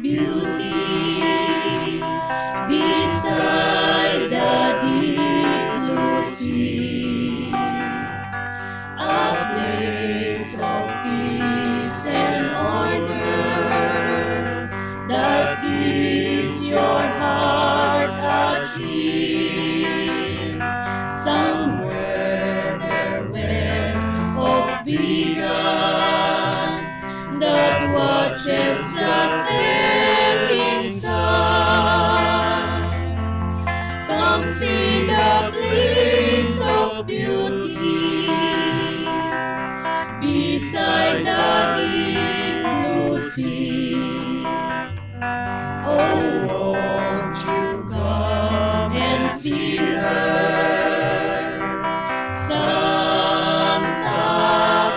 beauty beside the deep blue sea, a place of peace and order that gives your heart a cheer. Somewhere there west of Bigan that watches the setting sun. Come see the place of beauty beside the deep blue sea. Oh, won't you come and see her, Santa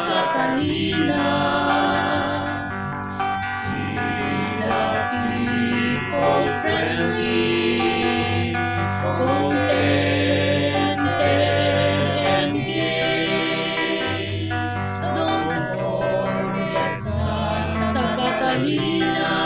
Catalina? Friendly, contented and gay. Don't forget Santa Catalina.